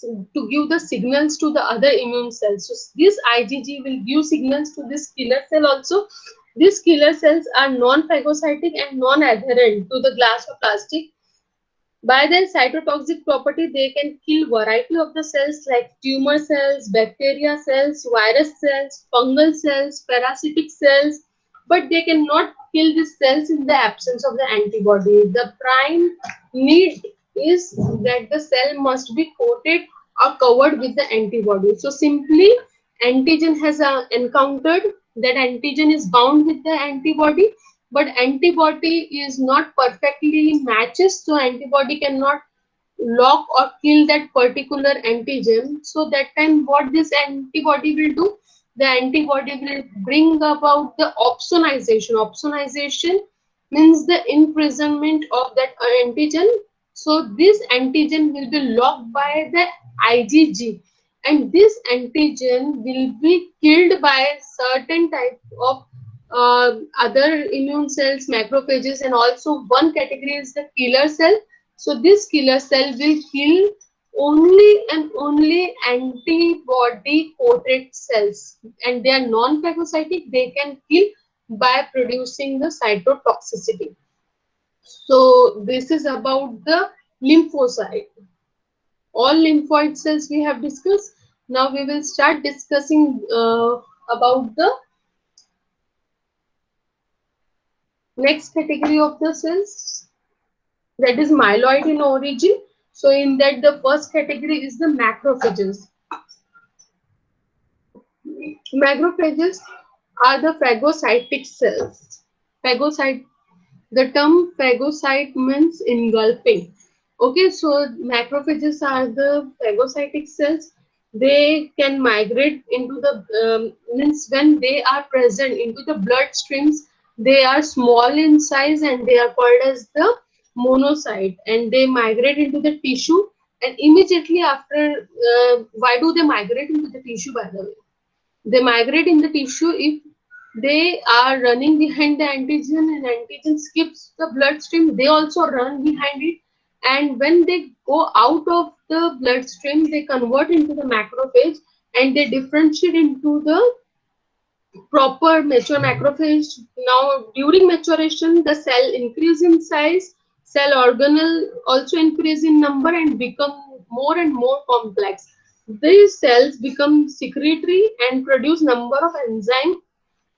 to give the signals to the other immune cells. So this IgG will give signals to this killer cell also. These killer cells are non-phagocytic and non-adherent to the glass or plastic. By their cytotoxic property, they can kill variety of the cells like tumor cells, bacteria cells, virus cells, fungal cells, parasitic cells, but they cannot kill these cells in the absence of the antibody. The prime need is that the cell must be coated or covered with the antibody. So simply antigen has encountered that antigen is bound with the antibody, but antibody is not perfectly matches, so antibody cannot lock or kill that particular antigen. So that time what this antibody will do, the antibody will bring about the opsonization. Opsonization means the imprisonment of that antigen. So this antigen will be locked by the IgG, and this antigen will be killed by certain type of other immune cells, macrophages, and also one category is the killer cell. So this killer cell will kill only and only antibody coated cells, and they are non-phagocytic. They can kill by producing the cytotoxicity. So this is about the lymphocyte. All lymphoid cells we have discussed. Now we will start discussing about the next category of the cells, that is myeloid in origin. So in that the first category is the macrophages. Macrophages are the phagocytic cells. Phagocyte, the term phagocyte means engulfing. Okay, so macrophages are the phagocytic cells. They can migrate into the means when they are present into the bloodstreams. They are small in size and they are called as the monocyte, and they migrate into the tissue. And immediately after, why do they migrate into the tissue? By the way, they migrate in the tissue if they are running behind the antigen and antigen skips the bloodstream, they also run behind it. And when they go out of the bloodstream, they convert into the macrophage and they differentiate into the proper mature macrophage. Now, during maturation, the cell increase in size, cell organelle also increase in number and become more and more complex. These cells become secretory and produce number of enzymes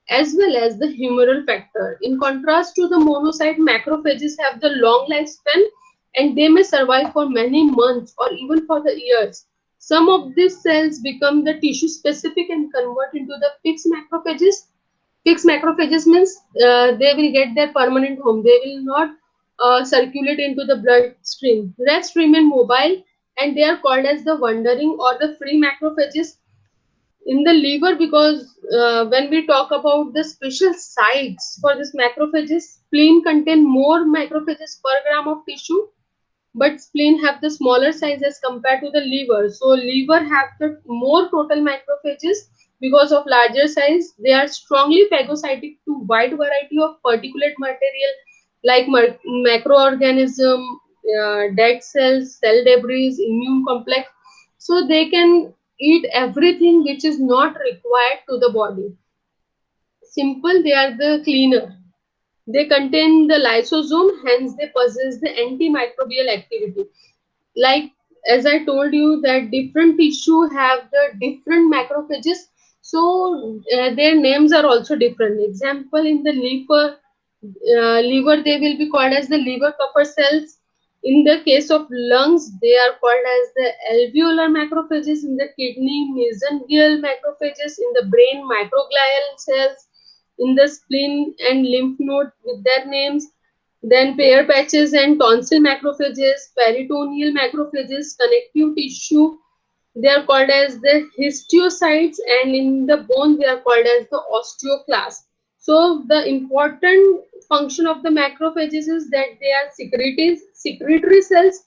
as well as the humoral factor. In contrast to the monocyte, macrophages have the long lifespan and they may survive for many months or even for the years. Some of these cells become the tissue specific and convert into the fixed macrophages. Fixed macrophages means they will get their permanent home. They will not circulate into the bloodstream. Rest remain mobile and they are called as the wandering or the free macrophages in the liver, because when we talk about the special sites for this macrophages, spleen contain more macrophages per gram of tissue, but spleen have the smaller size as compared to the liver. So liver have the more total macrophages because of larger size. They are strongly phagocytic to wide variety of particulate material like macroorganism, dead cells, cell debris, immune complex. So they can eat everything which is not required to the body. Simple, they are the cleaner. They contain the lysosome, hence they possess the antimicrobial activity. Like as I told you that different tissue have the different macrophages, so their names are also different. Example, in the liver they will be called as the liver Kupffer cells. In the case of lungs, they are called as the alveolar macrophages. In the kidney, mesangial macrophages. In the brain, microglial cells. In the spleen and lymph node with their names. Then pair patches and tonsil macrophages, peritoneal macrophages, connective tissue, they are called as the histiocytes, and in the bone they are called as the osteoclasts. So the important function of the macrophages is that they are secretory cells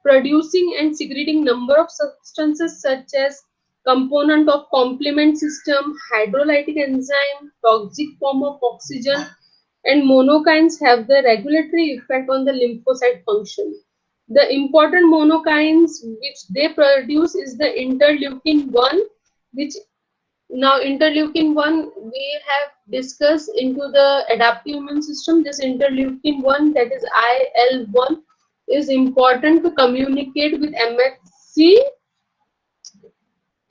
producing and secreting number of substances such as component of complement system, hydrolytic enzyme, toxic form of oxygen, and monokines have the regulatory effect on the lymphocyte function. The important monokines which they produce is the interleukin 1, which now interleukin 1 we have discussed into the adaptive immune system. This interleukin 1, that is IL-1, is important to communicate with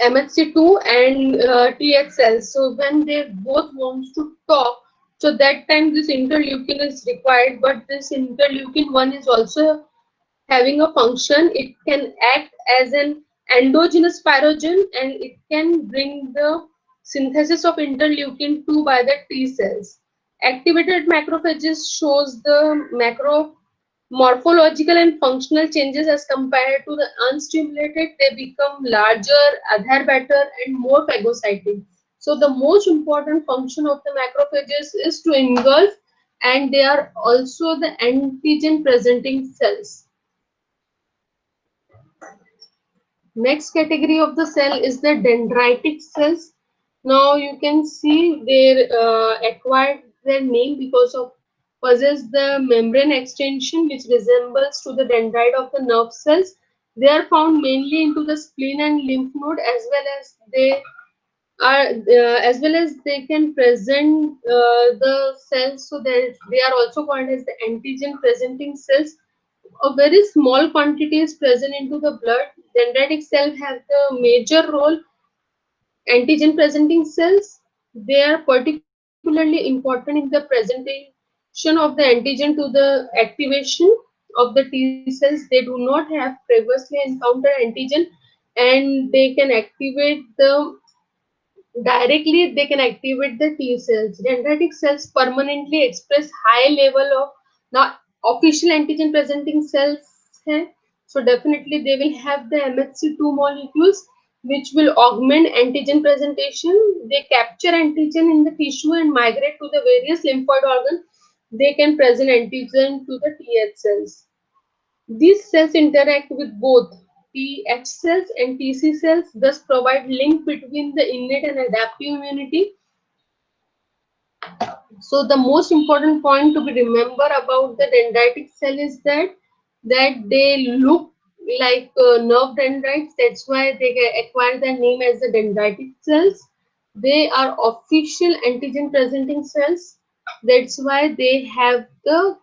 MHC2 and TH cells. So when they both want to talk, so that time this interleukin is required, but this interleukin 1 is also having a function. It can act as an endogenous pyrogen, and it can bring the synthesis of interleukin 2 by the T cells. Activated macrophages shows the macro morphological and functional changes as compared to the unstimulated. They become larger, adhere better, and more phagocytic. So the most important function of the macrophages is to engulf, and they are also the antigen presenting cells. Next category of the cell is the dendritic cells. Now you can see they acquired their name because of possess the membrane extension which resembles to the dendrite of the nerve cells. They are found mainly into the spleen and lymph node, as well as they can present the cells. So they are also called as the antigen presenting cells. A very small quantity is present into the blood. Dendritic cell have the major role. Antigen presenting cells, they are particularly important in the presentation of the antigen to the activation of the T cells. They do not have previously encountered antigen, and they can activate the directly. They can activate the T cells. Dendritic cells permanently express high level of now official antigen presenting cells hai. So definitely they will have the MHC2 molecules which will augment antigen presentation. They capture antigen in the tissue and migrate to the various lymphoid organs. They can present antigen to the TH cells. These cells interact with both Th cells and Tc cells, thus provide link between the innate and adaptive immunity. So the most important point to be remember about the dendritic cell is that they look like nerve dendrites. That's why they acquire their name as the dendritic cells. They are official antigen presenting cells. That's why they have the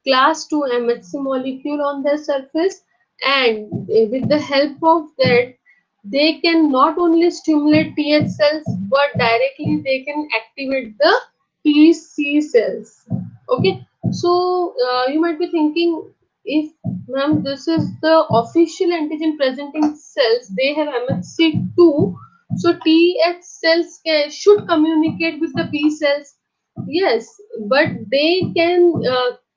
class 2 MHC molecule on their surface, and with the help of that they can not only stimulate TH cells but directly they can activate the TC cells. Okay, so you might be thinking, if ma'am this is the official antigen presenting cells, they have MHC2, so TH cells should communicate with the B cells. Yes, but they can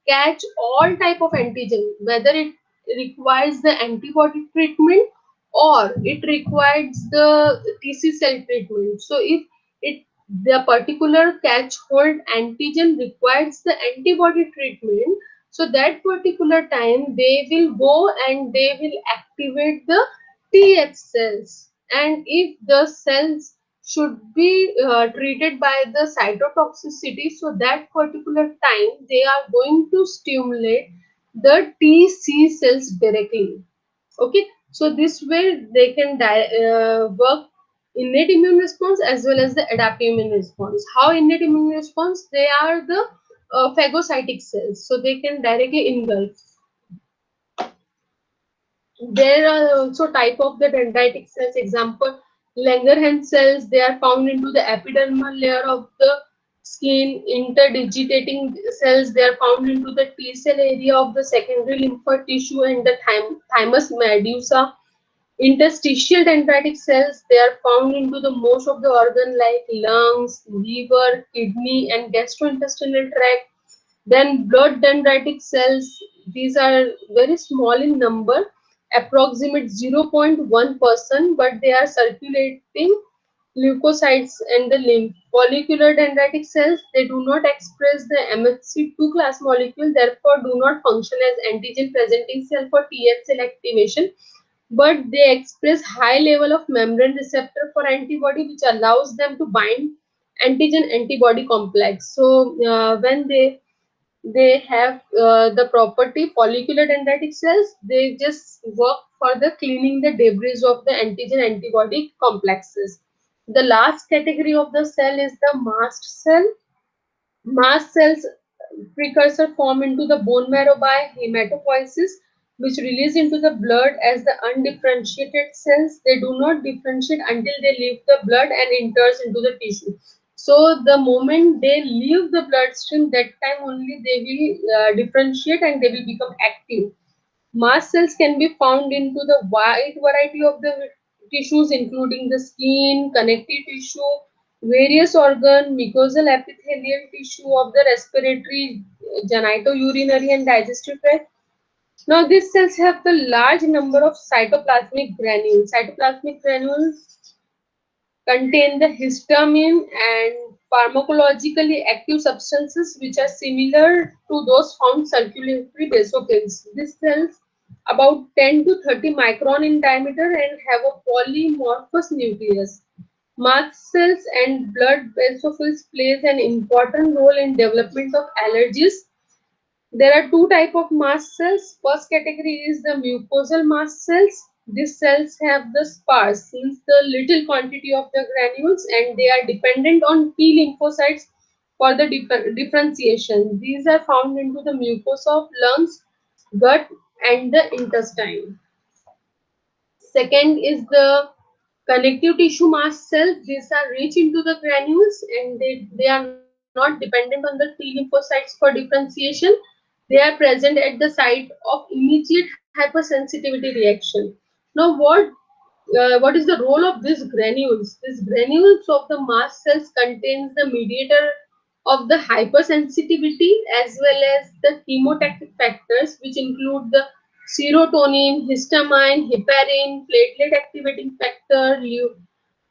catch all type of antigen, whether it requires the antibody treatment or it requires the TC cell treatment. So if it the particular catch hold antigen requires the antibody treatment, so that particular time they will go and they will activate the TH cells. And if the cells should be treated by the cytotoxicity, so that particular time they are going to stimulate the TC cells directly. Okay, so this way they can work innate immune response as well as the adaptive immune response. How innate immune response? They are the phagocytic cells, so they can directly engulf. There are also type of the dendritic cells. Example, Langerhans cells. They are found into the epidermal layer of the skin. Interdigitating cells. They are found into the T cell area of the secondary lymphoid tissue and the thymus medusa. Interstitial dendritic cells. They are found into the most of the organ like lungs, liver, kidney, and gastrointestinal tract. Then blood dendritic cells, these are very small in number, approximate 0.1%, but they are circulating leukocytes and the lymph. Follicular dendritic cells, they do not express the MHC2 class molecule, therefore do not function as antigen presenting cell for TH cell activation, but they express high level of membrane receptor for antibody which allows them to bind antigen antibody complex. So when they They have the property follicular dendritic cells. They just work for the cleaning the debris of the antigen antibody complexes. The last category of the cell is the mast cell. Mast cells precursor form into the bone marrow by hematopoiesis, which release into the blood as the undifferentiated cells. They do not differentiate until they leave the blood and enters into the tissue. So the moment they leave the bloodstream, that time only they will differentiate and they will become active. Mast cells can be found into the wide variety of the tissues, including the skin, connective tissue, various organ, mucosal epithelial tissue of the respiratory, genitourinary and digestive tract. Now, these cells have the large number of cytoplasmic granules. Cytoplasmic granules contain the histamine and pharmacologically active substances which are similar to those found circulatory basophils. These cells about 10 to 30 micron in diameter and have a polymorphous nucleus. Mast cells and blood basophils plays an important role in development of allergies. There are two type of mast cells. First category is the mucosal mast cells. These cells have the sparse, means the little quantity of the granules, and they are dependent on T lymphocytes for the differentiation. These are found into the mucosa of lungs, gut, and the intestine. Second is the connective tissue mast cells. These are rich into the granules and they are not dependent on the T lymphocytes for differentiation. They are present at the site of immediate hypersensitivity reaction. Now, what is the role of these granules? These granules of the mast cells contains the mediator of the hypersensitivity as well as the chemotactic factors, which include the serotonin, histamine, heparin, platelet activating factor,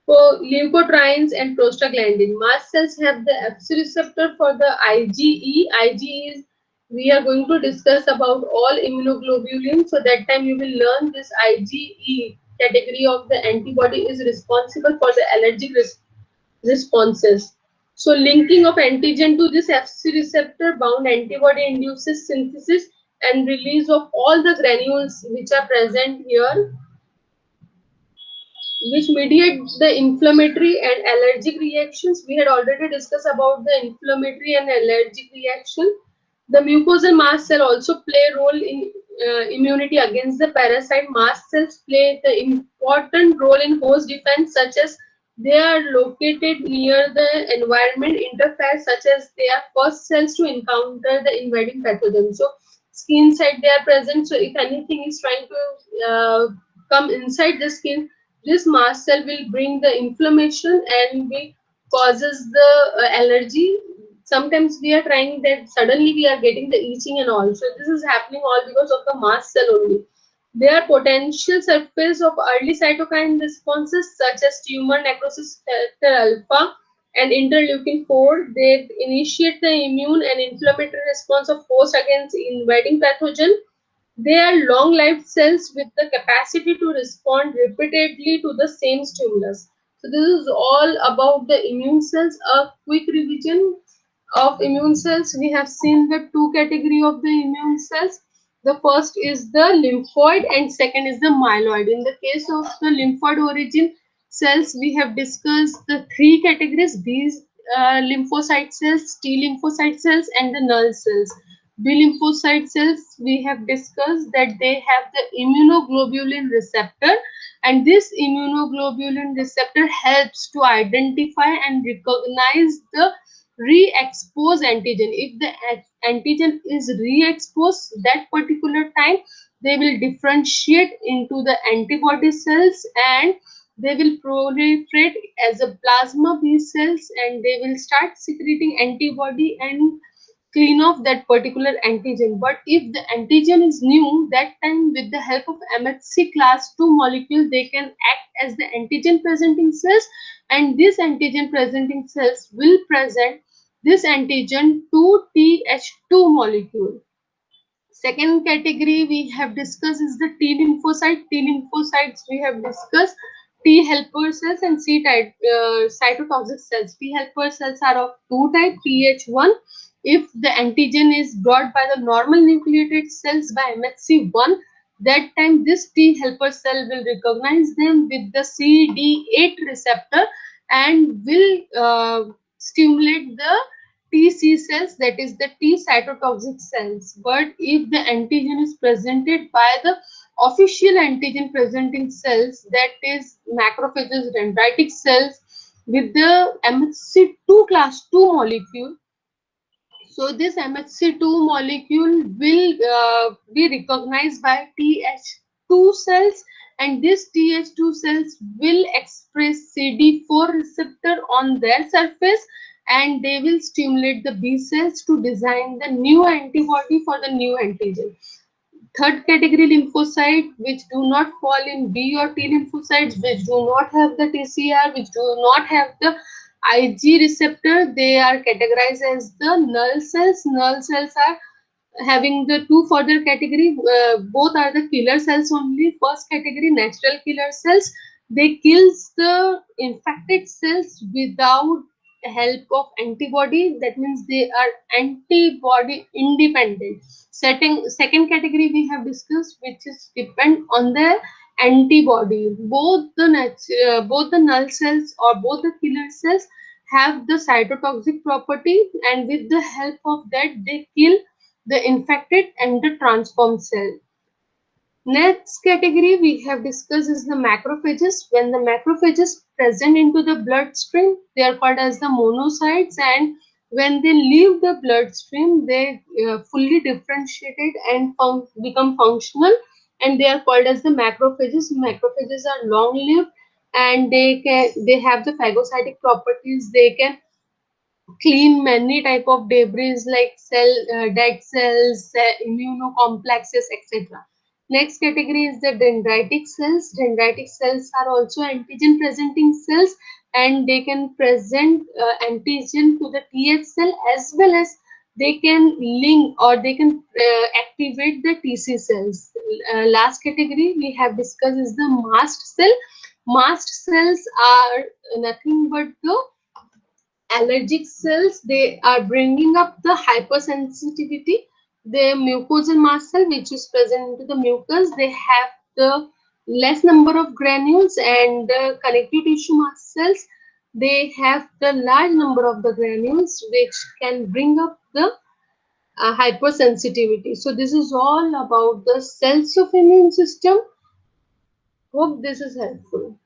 leukotrienes, and prostaglandin. Mast cells have the Fc receptor for the IgE. IgE is, we are going to discuss about all immunoglobulins. So that time you will learn this IgE category of the antibody is responsible for the allergic responses. So linking of antigen to this Fc receptor bound antibody induces synthesis and release of all the granules which are present here, which mediate the inflammatory and allergic reactions. We had already discussed about the inflammatory and allergic reaction. The mucosal mast cell also play a role in immunity against the parasite. Mast cells play the important role in host defense, such as they are located near the environment interface, such as they are first cells to encounter the invading pathogen. So skin side they are present. So if anything is trying to come inside the skin, this mast cell will bring the inflammation and will causes the allergy. Sometimes we are trying that suddenly we are getting the itching and all. So this is happening all because of the mast cell only. They are potential surface of early cytokine responses such as tumor necrosis factor alpha and interleukin 4. They initiate the immune and inflammatory response of host against invading pathogen. They are long-lived cells with the capacity to respond repeatedly to the same stimulus. So this is all about the immune cells. A quick revision of immune cells. We have seen the two category of the immune cells. The first is the lymphoid and second is the myeloid. In the case of the lymphoid origin cells, we have discussed the three categories: these lymphocyte cells, T lymphocyte cells, and the null cells. B lymphocyte cells, we have discussed that they have the immunoglobulin receptor, and this immunoglobulin receptor helps to identify and recognize the re-exposed antigen. If the antigen is re-exposed that particular time, they will differentiate into the antibody cells and they will proliferate as a plasma B cells and they will start secreting antibody and clean off that particular antigen. But if the antigen is new, that time with the help of MHC class 2 molecule, they can act as the antigen presenting cells, and this antigen presenting cells will present this antigen to Th2 molecule. Second category we have discussed is the T lymphocyte. T lymphocytes we have discussed T helper cells and C type cytotoxic cells. T helper cells are of two type, Th1 If the antigen is brought by the normal nucleated cells by MHC1, that time this T helper cell will recognize them with the CD8 receptor and will stimulate the TC cells, that is the T cytotoxic cells. But if the antigen is presented by the official antigen presenting cells, that is macrophages, dendritic cells, with the MHC2 class 2 molecule, so this MHC2 molecule will be recognized by Th2 cells, and this Th2 cells will express CD4 receptor on their surface, and they will stimulate the B cells to design the new antibody for the new antigen. Third category lymphocyte, which do not fall in B or T lymphocytes, which do not have the TCR, which do not have the Ig receptor, they are categorized as the null cells. Null cells are having the two further category, both are the killer cells only. First category, natural killer cells, they kills the infected cells without help of antibody, that means they are antibody independent. Second category we have discussed, which is depend on the antibody. Both the null cells or both the killer cells have the cytotoxic property, and with the help of that they kill the infected and the transformed cell. Next category we have discussed is the macrophages. When the macrophages present into the bloodstream, they are called as the monocytes, and when they leave the bloodstream, they fully differentiated and become functional, and they are called as the macrophages. Macrophages are long-lived, and they have the phagocytic properties. They can clean many type of debris like dead cells, immunocomplexes, etc. Next category is the dendritic cells. Dendritic cells are also antigen presenting cells, and they can present antigen to the Th cell, as well as they can link or they can activate the Tc cells. Last category we have discussed is the mast cell. Mast cells are nothing but the allergic cells. They are bringing up the hypersensitivity. The mucosal mast cell, which is present into the mucus, they have the less number of granules, and the connective tissue mast cells, they have the large number of the granules, which can bring up the hypersensitivity. So this is all about the cells of immune system. Hope this is helpful.